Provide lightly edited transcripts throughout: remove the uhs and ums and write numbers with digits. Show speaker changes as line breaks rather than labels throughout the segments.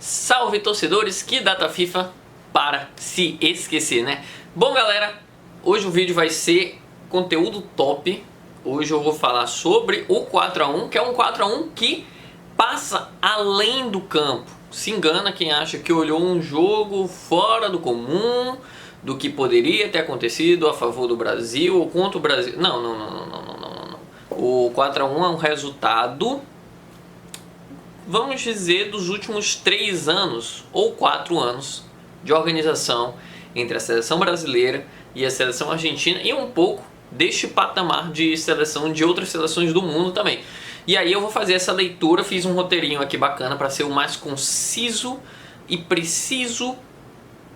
Salve torcedores, que data FIFA para se esquecer, né? Bom galera, hoje o vídeo vai ser conteúdo top. Hoje eu vou falar sobre o 4x1, que é um 4x1 que passa além do campo. Se engana quem acha que olhou um jogo fora do comum, do que poderia ter acontecido a favor do Brasil ou contra o Brasil. Não. O 4x1 é um resultado, vamos dizer, dos últimos 3 anos ou 4 anos de organização entre a seleção brasileira e a seleção argentina e um pouco deste patamar de seleção de outras seleções do mundo também. E aí eu vou fazer essa leitura, fiz um roteirinho aqui bacana para ser o mais conciso e preciso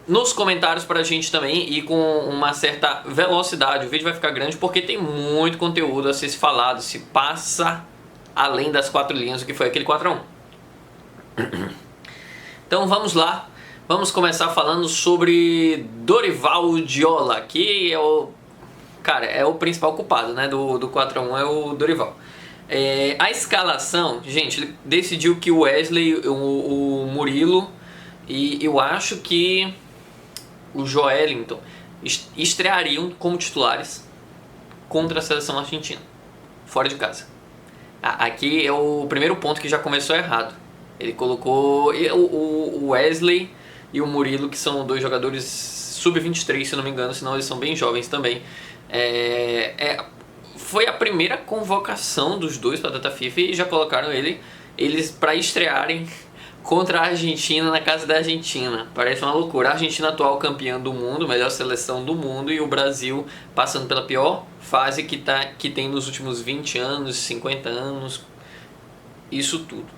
nos comentários pra gente também e com uma certa velocidade. O vídeo vai ficar grande porque tem muito conteúdo a ser falado, se passa além das 4 linhas, o que foi aquele 4x1. Então vamos lá, vamos começar falando sobre Dorival Diola, que é o cara, é o principal culpado, né, do 4x1 é o Dorival. A escalação, gente, ele decidiu que o Wesley, o Murilo e eu acho que o Joelinton estreariam como titulares contra a seleção argentina, fora de casa. Aqui é o primeiro ponto que já começou errado. Ele colocou o Wesley e o Murilo, que são 2 jogadores sub-23, se não me engano, senão eles são bem jovens também. Foi a primeira convocação dos dois para a data FIFA e já colocaram eles para estrearem contra a Argentina na casa da Argentina. Parece uma loucura. A Argentina, atual campeã do mundo, melhor seleção do mundo, e o Brasil passando pela pior fase que tem nos últimos 20 anos, 50 anos, isso tudo.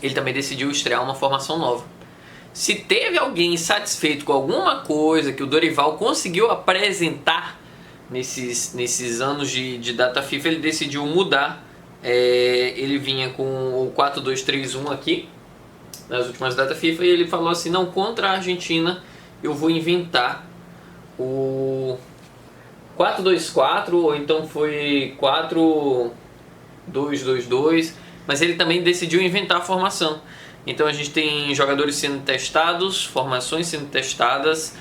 Ele também decidiu estrear uma formação nova. Se teve alguém insatisfeito com alguma coisa que o Dorival conseguiu apresentar nesses anos de data FIFA, ele decidiu mudar. Ele vinha com o 4-2-3-1 aqui nas últimas data FIFA e ele falou assim: não, contra a Argentina eu vou inventar o 4-2-4 ou então foi 4-2-2-2, mas ele também decidiu inventar a formação. Então a gente tem jogadores sendo testados, formações sendo testadas,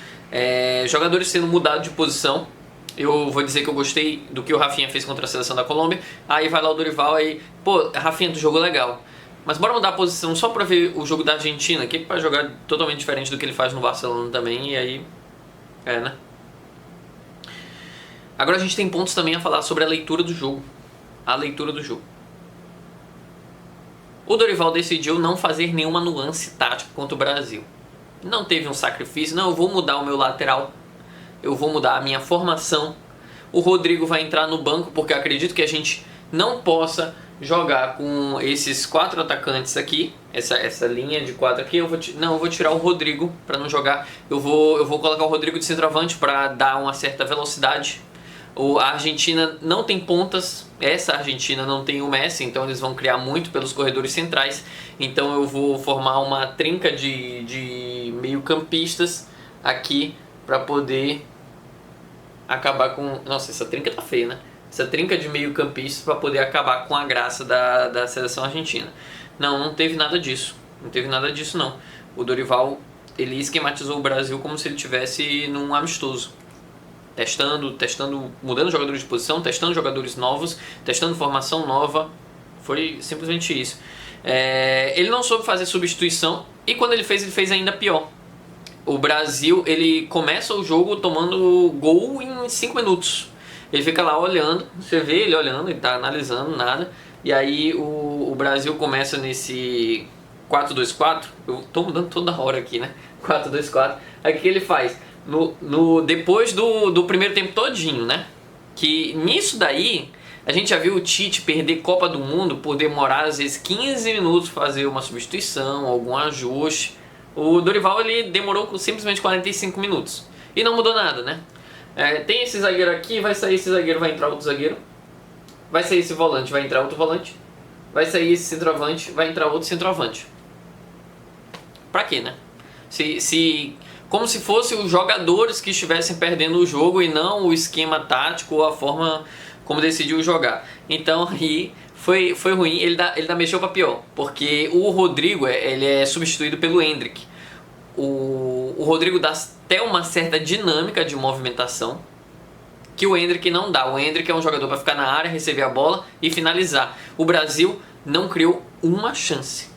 jogadores sendo mudados de posição. Eu vou dizer que eu gostei do que o Rafinha fez contra a seleção da Colômbia. Aí vai lá o Dorival aí, pô, Rafinha, tu jogou legal, mas bora mudar a posição só pra ver o jogo da Argentina, que ele vai jogar totalmente diferente do que ele faz no Barcelona também, e aí, né? Agora a gente tem pontos também a falar sobre a leitura do jogo. A leitura do jogo. O Dorival decidiu não fazer nenhuma nuance tática contra o Brasil. Não teve um sacrifício, não, eu vou mudar o meu lateral, eu vou mudar a minha formação. O Rodrigo vai entrar no banco porque eu acredito que a gente não possa jogar com esses 4 atacantes aqui, essa linha de 4 aqui. Eu vou tirar o Rodrigo para não jogar. Eu vou colocar o Rodrigo de centroavante para dar uma certa velocidade. A Argentina não tem pontas, essa Argentina não tem o Messi, então eles vão criar muito pelos corredores centrais. Então eu vou formar uma trinca de meio-campistas aqui para poder acabar com... Nossa, essa trinca tá feia, né? Essa trinca de meio-campistas para poder acabar com a graça da seleção argentina. Não teve nada disso. Não teve nada disso, não. O Dorival, ele esquematizou o Brasil como se ele estivesse num amistoso. Testando, mudando jogadores de posição, testando jogadores novos, testando formação nova. Foi simplesmente isso. Ele não soube fazer substituição e quando ele fez ainda pior. O Brasil, ele começa o jogo tomando gol em 5 minutos. Ele fica lá olhando, você vê ele olhando, ele tá analisando nada. E aí o Brasil começa nesse 4-2-4. Eu tô mudando toda hora aqui, né? 4-2-4. Aí o que ele faz? Depois do primeiro tempo todinho, né? Que nisso daí, a gente já viu o Tite perder Copa do Mundo por demorar às vezes 15 minutos fazer uma substituição, algum ajuste. O Dorival, ele demorou simplesmente 45 minutos e não mudou nada, né? Tem esse zagueiro aqui, vai sair esse zagueiro, vai entrar outro zagueiro. Vai sair esse volante, vai entrar outro volante. Vai sair esse centroavante, vai entrar outro centroavante. Pra quê, né? Como se fossem os jogadores que estivessem perdendo o jogo e não o esquema tático ou a forma como decidiu jogar. Então aí foi ruim, ele dá mexeu pra pior, porque o Rodrigo ele é substituído pelo Endrick. O Rodrigo dá até uma certa dinâmica de movimentação que o Endrick não dá. O Endrick é um jogador para ficar na área, receber a bola e finalizar. O Brasil não criou uma chance.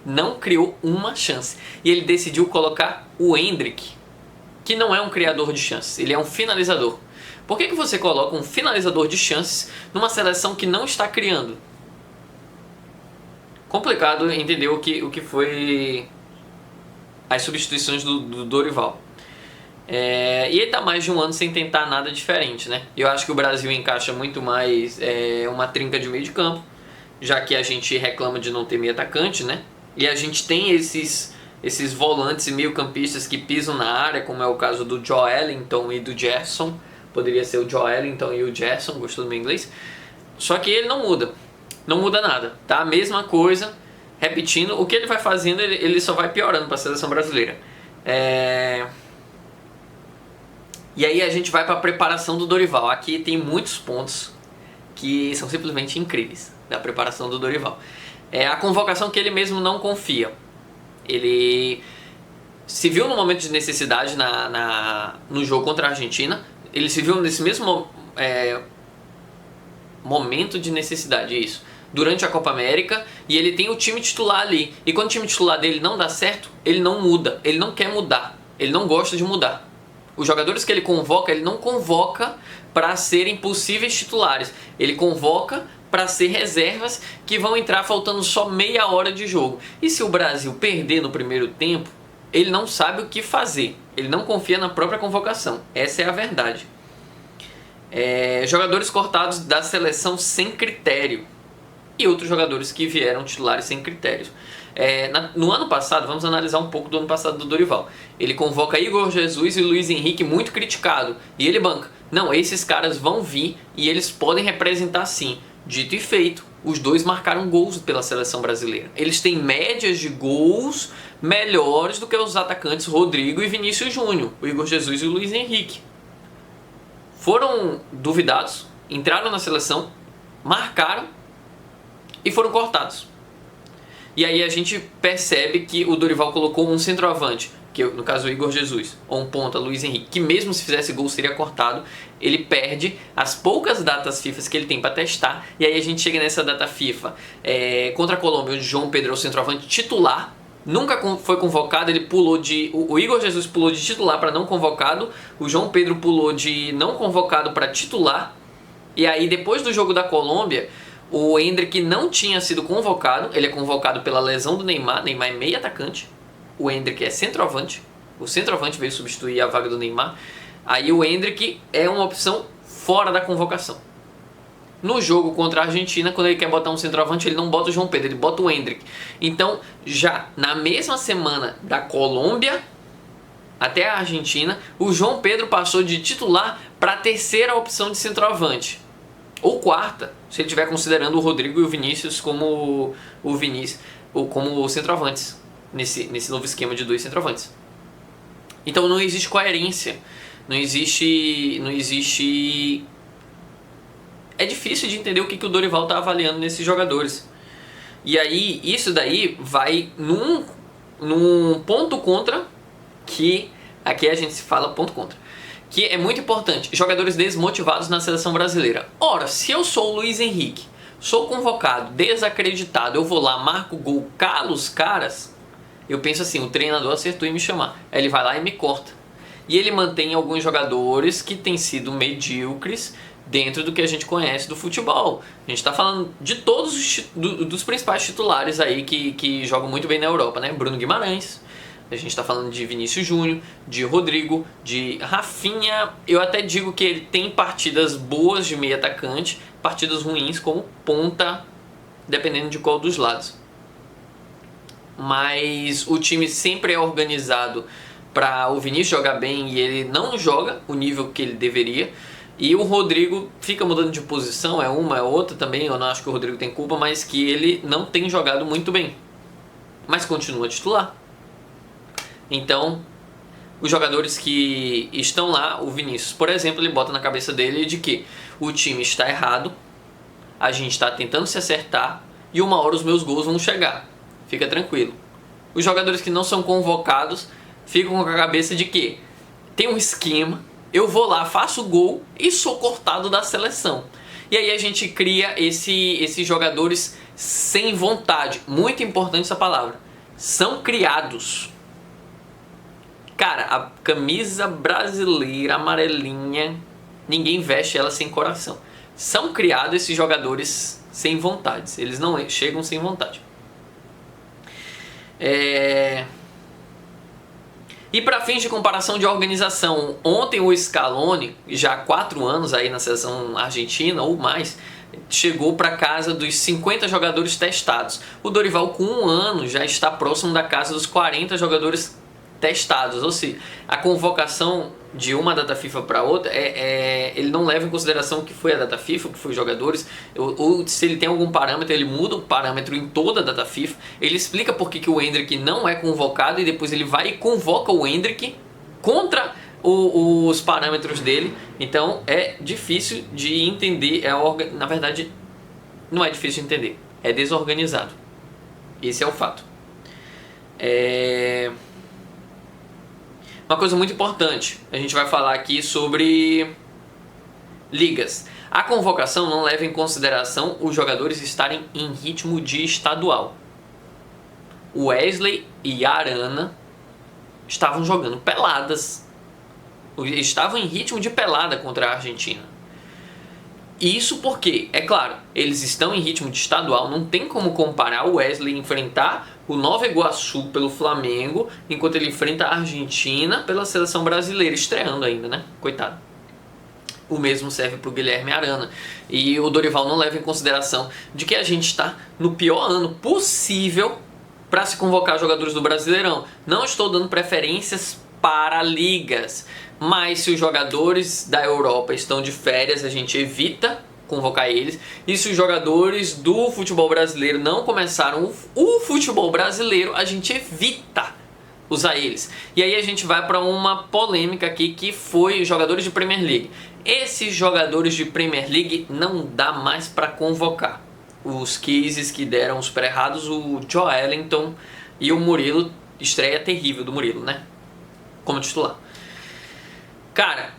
Não criou uma chance. E ele decidiu colocar o Endrick, que não é um criador de chances, ele é um finalizador. Por que você coloca um finalizador de chances numa seleção que não está criando? Complicado entender o que foi as substituições do Dorival. E ele está mais de um ano sem tentar nada diferente, né? Eu acho que o Brasil encaixa muito mais uma trinca de meio de campo, já que a gente reclama de não ter meio atacante, né? E a gente tem esses volantes e meio campistas que pisam na área, como é o caso do Joelinton e do Gerson. Poderia ser o Joelinton e o Gerson, gostou do meu inglês? Só que ele não muda nada, tá? A mesma coisa, repetindo, o que ele vai fazendo, ele só vai piorando para a seleção brasileira. E aí a gente vai para a preparação do Dorival. Aqui tem muitos pontos que são simplesmente incríveis da preparação do Dorival. A convocação que ele mesmo não confia. Ele se viu no momento de necessidade no jogo contra a Argentina. Ele se viu nesse mesmo momento de necessidade, isso, durante a Copa América, e ele tem o time titular ali. E quando o time titular dele não dá certo, ele não muda, ele não quer mudar, ele não gosta de mudar. Os jogadores que ele convoca, ele não convoca para serem possíveis titulares, ele convoca para ser reservas que vão entrar faltando só meia hora de jogo. E se o Brasil perder no primeiro tempo, ele não sabe o que fazer, ele não confia na própria convocação, essa é a verdade. Jogadores cortados da seleção sem critério e outros jogadores que vieram titulares sem critérios. No ano passado, vamos analisar um pouco do ano passado do Dorival. Ele convoca Igor Jesus e Luiz Henrique, muito criticado, e ele banca. Não, esses caras vão vir e eles podem representar sim. Dito e feito, os dois marcaram gols pela seleção brasileira. Eles têm médias de gols melhores do que os atacantes Rodrigo e Vinícius Júnior, o Igor Jesus e o Luiz Henrique. Foram duvidados, entraram na seleção, marcaram e foram cortados. E aí a gente percebe que o Dorival colocou um centroavante, que no caso o Igor Jesus, ou um ponta, Luiz Henrique, que mesmo se fizesse gol seria cortado. Ele perde as poucas datas FIFA que ele tem para testar, e aí a gente chega nessa data FIFA contra a Colômbia, onde João Pedro é o centroavante titular, nunca foi convocado, ele pulou o Igor Jesus pulou de titular para não convocado, o João Pedro pulou de não convocado para titular, e aí depois do jogo da Colômbia, o Endrick não tinha sido convocado, ele é convocado pela lesão do Neymar. Neymar é meio atacante, o Endrick é centroavante, o centroavante veio substituir a vaga do Neymar. Aí o Endrick é uma opção fora da convocação. No jogo contra a Argentina, quando ele quer botar um centroavante, ele não bota o João Pedro, ele bota o Endrick. Então, já na mesma semana da Colômbia até a Argentina, o João Pedro passou de titular para a terceira opção de centroavante. Ou quarta, se ele estiver considerando o Rodrigo e o Vinícius como como centroavantes, nesse novo esquema de dois centroavantes. Então não existe coerência, não existe. É difícil de entender o que o Dorival está avaliando nesses jogadores. E aí, isso daí vai num ponto contra, que aqui a gente se fala ponto contra, que é muito importante, jogadores desmotivados na seleção brasileira. Ora, se eu sou o Luiz Henrique, sou convocado, desacreditado, eu vou lá, marco gol, calo os caras, eu penso assim, o treinador acertou em me chamar. Aí ele vai lá e me corta. E ele mantém alguns jogadores que têm sido medíocres dentro do que a gente conhece do futebol. A gente está falando de todos dos principais titulares aí que jogam muito bem na Europa, né? Bruno Guimarães, a gente está falando de Vinícius Júnior, de Rodrigo, de Rafinha. Eu até digo que ele tem partidas boas de meio atacante, partidas ruins como ponta, dependendo de qual dos lados. Mas o time sempre é organizado para o Vinícius jogar bem e ele não joga o nível que ele deveria. E o Rodrigo fica mudando de posição, é uma, é outra também. Eu não acho que o Rodrigo tem culpa, mas que ele não tem jogado muito bem. Mas continua titular. Então, os jogadores que estão lá, o Vinícius, por exemplo, ele bota na cabeça dele de que o time está errado, A gente está tentando se acertar e uma hora os meus gols vão chegar. Fica tranquilo. Os jogadores que não são convocados ficam com a cabeça de que tem um esquema, eu vou lá, faço o gol e sou cortado da seleção. E aí a gente cria esses jogadores sem vontade. Muito importante essa palavra. São criados. Cara, a camisa brasileira amarelinha, ninguém veste ela sem coração. São criados esses jogadores sem vontade. Eles não chegam sem vontade. E para fins de comparação de organização, ontem o Scaloni, já há 4 anos aí na seleção argentina ou mais, chegou para casa dos 50 jogadores testados. O Dorival, com 1 ano, já está próximo da casa dos 40 jogadores testados. Ou seja, a convocação de uma data FIFA para outra, ele não leva em consideração o que foi a data FIFA, o que foi os jogadores, ou se ele tem algum parâmetro, ele muda o parâmetro em toda a data FIFA. Ele explica por que o Endrick não é convocado e depois ele vai e convoca o Endrick contra os parâmetros dele. Então é difícil de entender, na verdade não é difícil de entender, é desorganizado. Esse é o fato. Uma coisa muito importante, a gente vai falar aqui sobre ligas. A convocação não leva em consideração os jogadores estarem em ritmo de estadual. O Wesley e a Arana estavam jogando peladas. Estavam em ritmo de pelada contra a Argentina. Isso porque, é claro, eles estão em ritmo de estadual, não tem como comparar o Wesley enfrentar o Nova Iguaçu pelo Flamengo, enquanto ele enfrenta a Argentina pela seleção brasileira, estreando ainda, né? Coitado. O mesmo serve para o Guilherme Arana. E o Dorival não leva em consideração de que a gente está no pior ano possível para se convocar jogadores do Brasileirão. Não estou dando preferências para ligas, mas se os jogadores da Europa estão de férias, a gente evita convocar eles. E se os jogadores do futebol brasileiro não começaram o futebol brasileiro, a gente evita usar eles. E aí a gente vai para uma polêmica aqui, que foi os jogadores de Premier League. Esses jogadores de Premier League não dá mais para convocar. Os cases que deram super errados, o Joelinton e o Murilo, estreia terrível do Murilo, né? Como titular. Cara,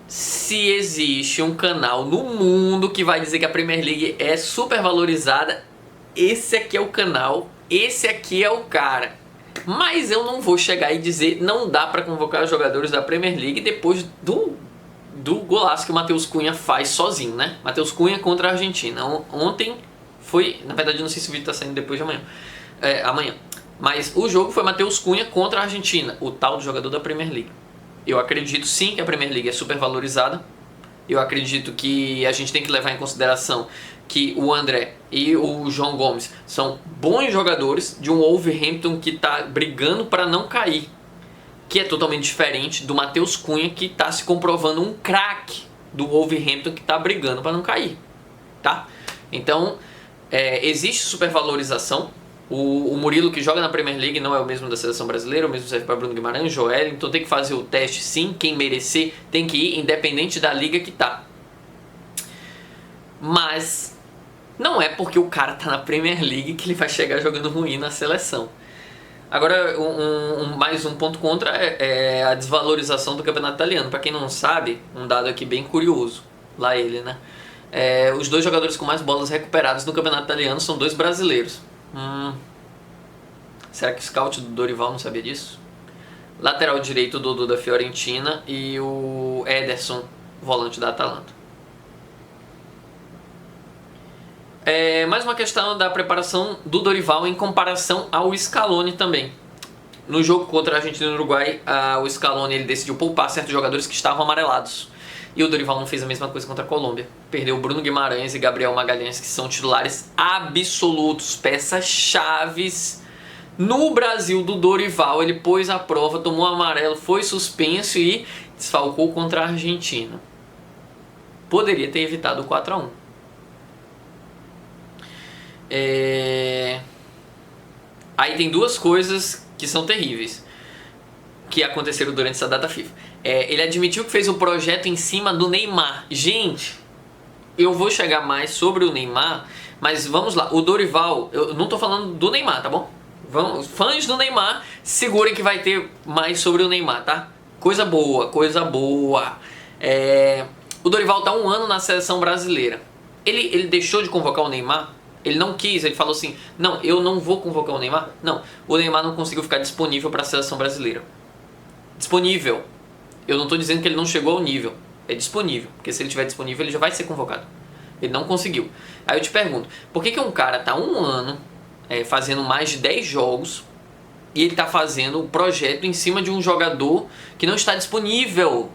se existe um canal no mundo que vai dizer que a Premier League é super valorizada, esse aqui é o canal, esse aqui é o cara. Mas eu não vou chegar e dizer não dá pra convocar os jogadores da Premier League depois do golaço que o Matheus Cunha faz sozinho, né? Matheus Cunha contra a Argentina. Ontem foi, na verdade eu não sei se o vídeo tá saindo depois de amanhã. Amanhã. Mas o jogo foi Matheus Cunha contra a Argentina, o tal do jogador da Premier League. Eu acredito sim que a Premier League é super valorizada. Eu acredito que a gente tem que levar em consideração que o André e o João Gomes são bons jogadores de um Wolverhampton que está brigando para não cair, que é totalmente diferente do Matheus Cunha, que está se comprovando um craque do Wolverhampton que está brigando para não cair, tá? Então existe supervalorização. O Murilo, que joga na Premier League, não é o mesmo da seleção brasileira, o mesmo serve para Bruno Guimarães, Joel, então tem que fazer o teste sim, quem merecer tem que ir, independente da liga que tá. Mas não é porque o cara tá na Premier League que ele vai chegar jogando ruim na seleção. Agora, mais um ponto contra é a desvalorização do campeonato italiano. Para quem não sabe, um dado aqui bem curioso, lá ele, né? Os 2 jogadores com mais bolas recuperadas no campeonato italiano são 2 brasileiros. Será que o scout do Dorival não sabia disso? Lateral direito, o Dodô da Fiorentina e o Ederson, volante da Atalanta. Mais uma questão da preparação do Dorival em comparação ao Scaloni também. No jogo contra a Argentina e o Uruguai, o Scaloni ele decidiu poupar certos jogadores que estavam amarelados. E o Dorival não fez a mesma coisa contra a Colômbia. Perdeu Bruno Guimarães e Gabriel Magalhães, que são titulares absolutos, peças-chaves. No Brasil do Dorival, ele pôs à prova, tomou amarelo, foi suspenso e desfalcou contra a Argentina. Poderia ter evitado o 4-1. Aí tem 2 coisas que são terríveis que aconteceram durante essa data FIFA. Ele admitiu que fez o projeto em cima do Neymar. Gente, eu vou chegar mais sobre o Neymar, mas vamos lá. O Dorival, eu não tô falando do Neymar, tá bom? Fãs do Neymar, segurem que vai ter mais sobre o Neymar, tá? Coisa boa, coisa boa. O Dorival tá 1 ano na seleção brasileira. Ele deixou de convocar o Neymar? Ele não quis, ele falou assim, não, eu não vou convocar o Neymar. Não, o Neymar não conseguiu ficar disponível para a seleção brasileira. Disponível. Eu não estou dizendo que ele não chegou ao nível. É disponível, porque se ele estiver disponível ele já vai ser convocado. Ele não conseguiu. Aí eu te pergunto, por que um cara tá 1 ano fazendo mais de 10 jogos e ele tá fazendo o projeto em cima de um jogador que não está disponível?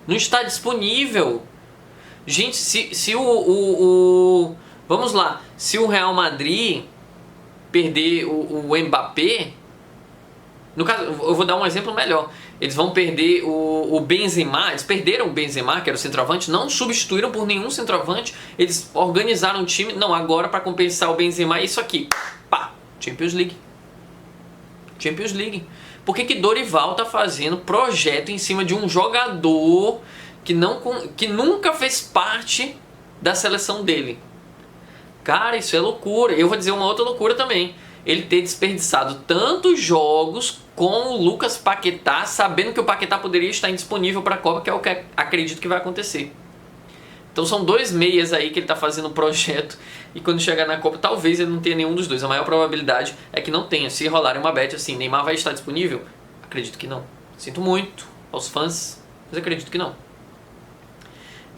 Não está disponível. Gente, se vamos lá, se o Real Madrid perder o Mbappé, no caso, eu vou dar um exemplo melhor. Eles vão perder o Benzema, eles perderam o Benzema, que era o centroavante, não substituíram por nenhum centroavante, eles organizaram o time, não, agora para compensar o Benzema, isso aqui, pá, Champions League. Champions League. Por que Dorival tá fazendo projeto em cima de um jogador que nunca fez parte da seleção dele? Cara, isso é loucura. Eu vou dizer uma outra loucura também. Ele ter desperdiçado tantos jogos com o Lucas Paquetá, sabendo que o Paquetá poderia estar indisponível para a Copa, que é o que acredito que vai acontecer. Então são 2 meias aí que ele está fazendo o projeto, e quando chegar na Copa talvez ele não tenha nenhum dos dois. A maior probabilidade é que não tenha. Se rolar uma bet assim, Neymar vai estar disponível? Acredito que não. Sinto muito aos fãs, mas acredito que não.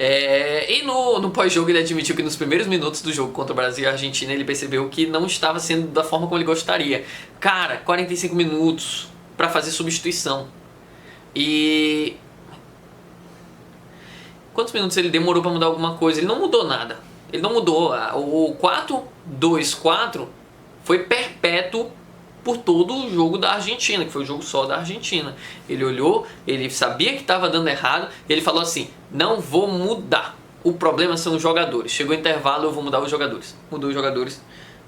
E no pós-jogo ele admitiu que nos primeiros minutos do jogo contra o Brasil e a Argentina ele percebeu que não estava sendo da forma como ele gostaria. Cara, 45 minutos para fazer substituição. E quantos minutos ele demorou para mudar alguma coisa? Ele não mudou nada. Ele não mudou. O 4-2-4 foi perpétuo por todo o jogo da Argentina, que foi o jogo só da Argentina. Ele olhou, ele sabia que estava dando errado, ele falou assim, não vou mudar, o problema são os jogadores, chegou o intervalo, eu vou mudar os jogadores. Mudou os jogadores,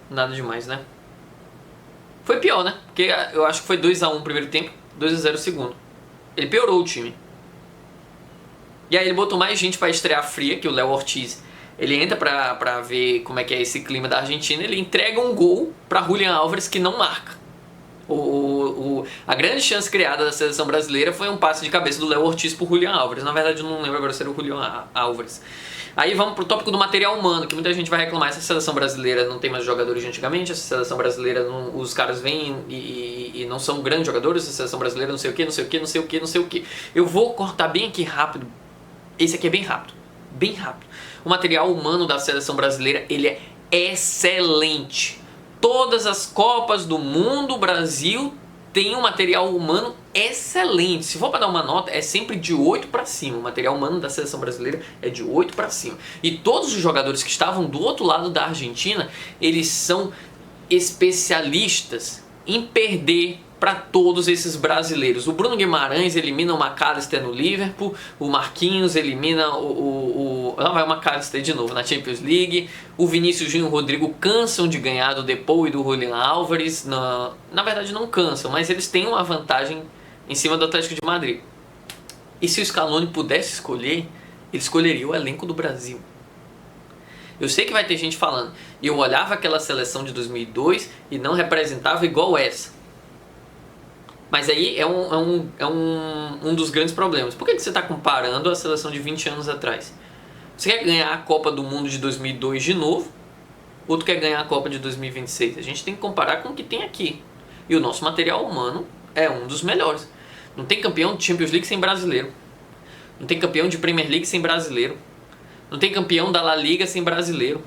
nada demais, né? Foi pior, né? Porque eu acho que foi 2-1 o primeiro tempo, 2-0 o segundo. Ele piorou o time. E aí ele botou mais gente para estrear fria, que o Léo Ortiz. Ele entra pra ver como é que é esse clima da Argentina, ele entrega um gol para Julián Álvares que não marca. A grande chance criada da seleção brasileira foi um passe de cabeça do Léo Ortiz pro Julián Álvares. Na verdade eu não lembro agora se era o Julián Álvares. Aí vamos pro tópico do material humano, que muita gente vai reclamar. Essa seleção brasileira não tem mais jogadores de antigamente, essa seleção brasileira os caras vêm e não são grandes jogadores, essa seleção brasileira não sei o que, não sei o que, não sei o que, não sei o que. Eu vou cortar bem aqui rápido. Esse aqui é bem rápido. Bem rápido. O material humano da seleção brasileira, ele é excelente. Todas as Copas do Mundo, o Brasil tem um material humano excelente. Se for para dar uma nota, é sempre de 8 para cima. O material humano da seleção brasileira é de 8 para cima. E todos os jogadores que estavam do outro lado da Argentina, eles são especialistas em perder para todos esses brasileiros. O Bruno Guimarães elimina o McAllister no Liverpool, o Marquinhos elimina não, vai o McAllister de novo na Champions League, o Vinícius Júnior e o Rodrigo cansam de ganhar do Depou e do Julián Álvares, na verdade não cansam, mas eles têm uma vantagem em cima do Atlético de Madrid. E se o Scaloni pudesse escolher, ele escolheria o elenco do Brasil. Eu sei que vai ter gente falando, eu olhava aquela seleção de 2002 e não representava igual essa. Mas aí é um dos grandes problemas. Por que você está comparando a seleção de 20 anos atrás? Você quer ganhar a Copa do Mundo de 2002 de novo? Ou tu quer ganhar a Copa de 2026? A gente tem que comparar com o que tem aqui. E o nosso material humano é um dos melhores. Não tem campeão de Champions League sem brasileiro. Não tem campeão de Premier League sem brasileiro. Não tem campeão da La Liga sem brasileiro.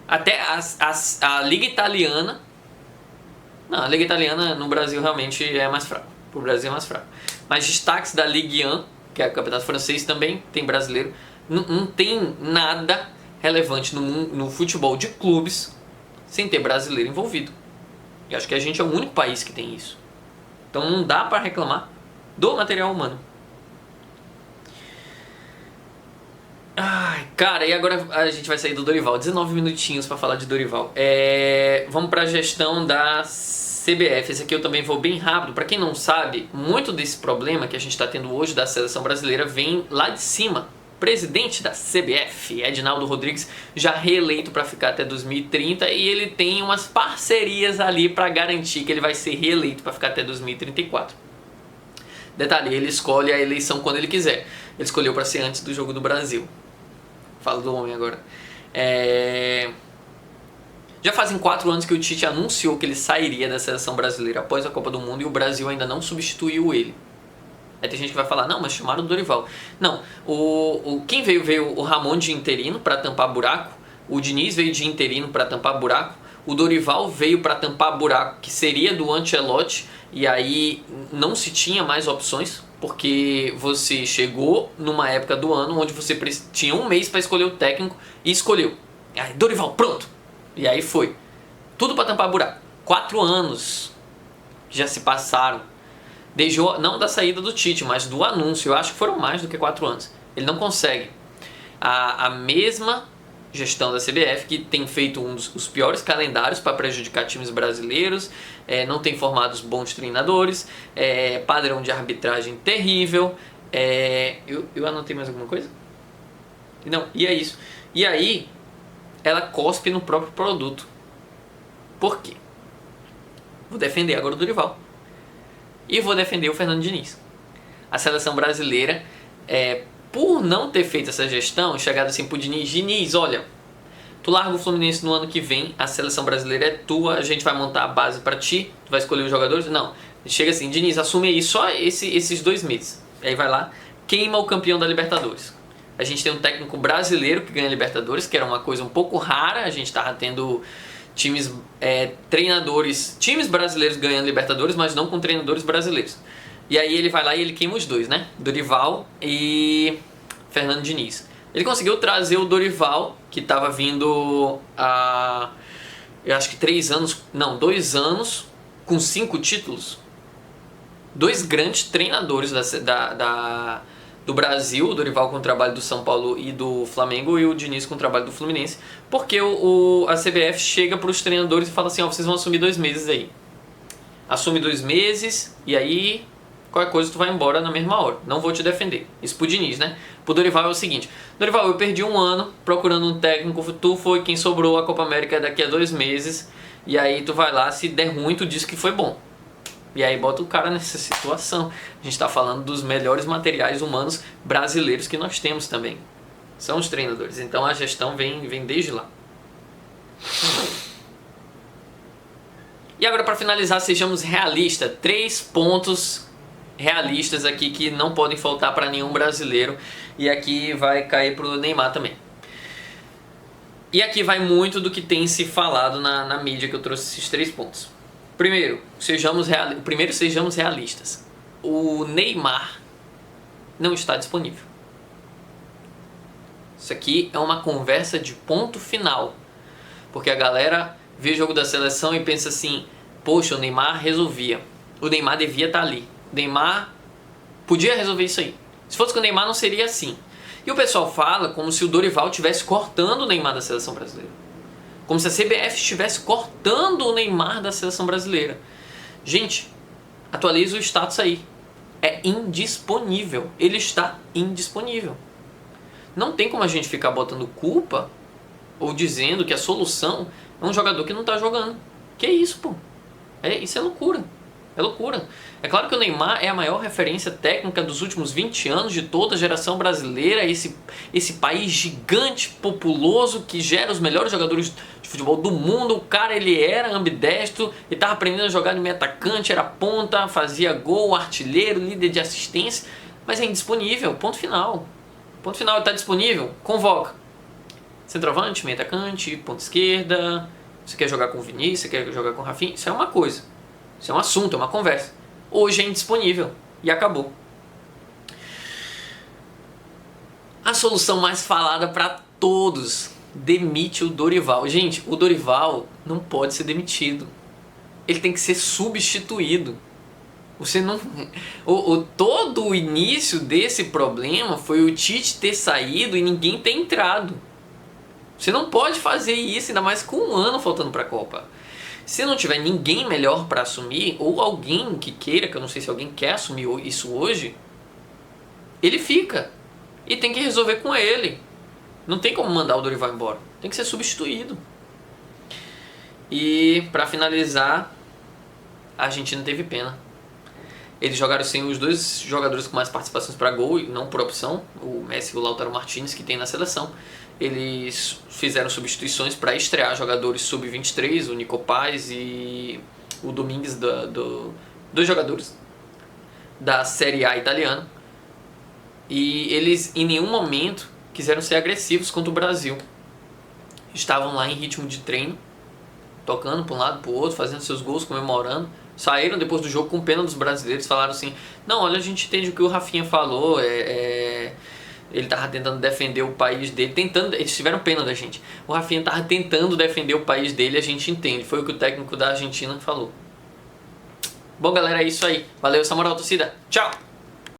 Até a Liga Italiana... Não, a Liga Italiana no Brasil realmente é mais fraco. Pro Brasil é mais fraco. Mas destaques da Ligue 1, que é o campeonato francês, também tem brasileiro. Não tem nada relevante no futebol de clubes sem ter brasileiro envolvido. E acho que a gente é o único país que tem isso. Então não dá para reclamar do material humano. Ai, cara, e agora a gente vai sair do Dorival. 19 minutinhos para falar de Dorival. Vamos para a gestão da CBF. Esse aqui eu também vou bem rápido. Para quem não sabe, muito desse problema que a gente está tendo hoje da seleção brasileira vem lá de cima. presidente da CBF, Edinaldo Rodrigues, já reeleito para ficar até 2030 e ele tem umas parcerias ali para garantir que ele vai ser reeleito para ficar até 2034. Detalhe, ele escolhe a eleição quando ele quiser. Ele escolheu para ser antes do Jogo do Brasil. Falo do homem agora. Já fazem 4 anos que o Tite anunciou que ele sairia da seleção brasileira após a Copa do Mundo e o Brasil ainda não substituiu ele. Aí tem gente que vai falar, não, mas chamaram o Dorival. Não, quem veio o Ramon de interino para tampar buraco, o Diniz veio de interino para tampar buraco, o Dorival veio para tampar buraco que seria do Ancelotti, e aí não se tinha mais opções, porque você chegou numa época do ano onde você tinha um mês para escolher o técnico e escolheu. Aí, Dorival, pronto! E aí foi. Tudo para tampar buraco. 4 anos já se passaram. Desde não da saída do Tite, mas do anúncio. Eu acho que foram mais do que 4 anos. Ele não consegue. A mesma gestão da CBF, que tem feito um dos piores calendários para prejudicar times brasileiros, não tem formado bons treinadores, padrão de arbitragem terrível. Eu anotei mais alguma coisa? Não, e é isso. E aí, ela cospe no próprio produto. Por quê? Vou defender agora o Dorival. E vou defender o Fernando Diniz. A seleção brasileira, por não ter feito essa gestão, chegado assim pro Diniz, olha, tu larga o Fluminense no ano que vem, a seleção brasileira é tua, a gente vai montar a base pra ti, tu vai escolher os jogadores. Não, chega assim, Diniz, assume aí só esses 2 meses. Aí vai lá, queima o campeão da Libertadores. A gente tem um técnico brasileiro que ganha Libertadores, que era uma coisa um pouco rara, a gente tava tendo times brasileiros ganhando Libertadores, mas não com treinadores brasileiros. E aí ele vai lá e ele queima os 2, né? Dorival e Fernando Diniz. Ele conseguiu trazer o Dorival, que estava vindo eu acho que 2 anos, com 5 títulos. 2 grandes treinadores do Brasil, o Dorival com o trabalho do São Paulo e do Flamengo e o Diniz com o trabalho do Fluminense, porque a CBF chega para os treinadores e fala assim, vocês vão assumir 2 meses aí. Assume 2 meses e aí qualquer coisa tu vai embora na mesma hora. Não vou te defender. Isso pro Diniz, né? Pro Dorival é o seguinte, Dorival, eu perdi 1 ano procurando um técnico, tu foi quem sobrou a Copa América daqui a 2 meses, e aí tu vai lá, se der ruim tu diz que foi bom. E aí bota o cara nessa situação. A gente está falando dos melhores materiais humanos brasileiros que nós temos também. São os treinadores. Então a gestão vem desde lá. E agora, para finalizar, sejamos realistas. 3 pontos realistas aqui que não podem faltar para nenhum brasileiro. E aqui vai cair para o Neymar também. E aqui vai muito do que tem se falado na mídia, que eu trouxe esses 3 pontos. Primeiro, sejamos realistas. O Neymar não está disponível. Isso aqui é uma conversa de ponto final. Porque a galera vê o jogo da seleção e pensa assim, poxa, o Neymar resolvia. O Neymar devia estar ali. O Neymar podia resolver isso aí. Se fosse com o Neymar não seria assim. E o pessoal fala como se o Dorival estivesse cortando o Neymar da seleção brasileira. Como se a CBF estivesse cortando o Neymar da seleção brasileira. Gente, atualiza o status aí. É indisponível. Ele está indisponível. Não tem como a gente ficar botando culpa ou dizendo que a solução é um jogador que não está jogando. Que isso, pô? Isso é loucura. É loucura. É claro que o Neymar é a maior referência técnica dos últimos 20 anos de toda a geração brasileira, esse país gigante, populoso, que gera os melhores jogadores de futebol do mundo. O cara, ele era ambidestro, ele estava aprendendo a jogar de meio atacante, era ponta, fazia gol, artilheiro, líder de assistência, mas é indisponível, ponto final. Ponto final, ele está disponível? Convoca. Centroavante, meio atacante, ponta esquerda, você quer jogar com o Vinícius, você quer jogar com o Rafinha, isso é uma coisa. Isso é um assunto, é uma conversa. Hoje é indisponível. E acabou. A solução mais falada para todos. Demite o Dorival. Gente, o Dorival não pode ser demitido. Ele tem que ser substituído. Você não... todo o início desse problema foi o Tite ter saído e ninguém ter entrado. Você não pode fazer isso, ainda mais com 1 ano faltando para a Copa. Se não tiver ninguém melhor para assumir, ou alguém que queira, que eu não sei se alguém quer assumir isso hoje, ele fica. e tem que resolver com ele. Não tem como mandar o Dorival embora, tem que ser substituído. E para finalizar, a Argentina teve pena. Eles jogaram sem os dois jogadores com mais participações para gol, e não por opção, o Messi e o Lautaro Martinez, que tem na seleção. Eles fizeram substituições para estrear jogadores sub-23, o Nico Paz e o Domingues, dois jogadores da Série A italiana. E eles em nenhum momento quiseram ser agressivos contra o Brasil. Estavam lá em ritmo de treino, tocando para um lado para o outro, fazendo seus gols, comemorando. Saíram depois do jogo com pena dos brasileiros, falaram assim: não, olha, a gente entende o que o Rafinha falou, ele tava tentando defender o país dele, eles tiveram pena da gente. O Rafinha tava tentando defender o país dele, a gente entende. Foi o que o técnico da Argentina falou. Bom, galera, é isso aí. Valeu, Samural, torcida. Tchau!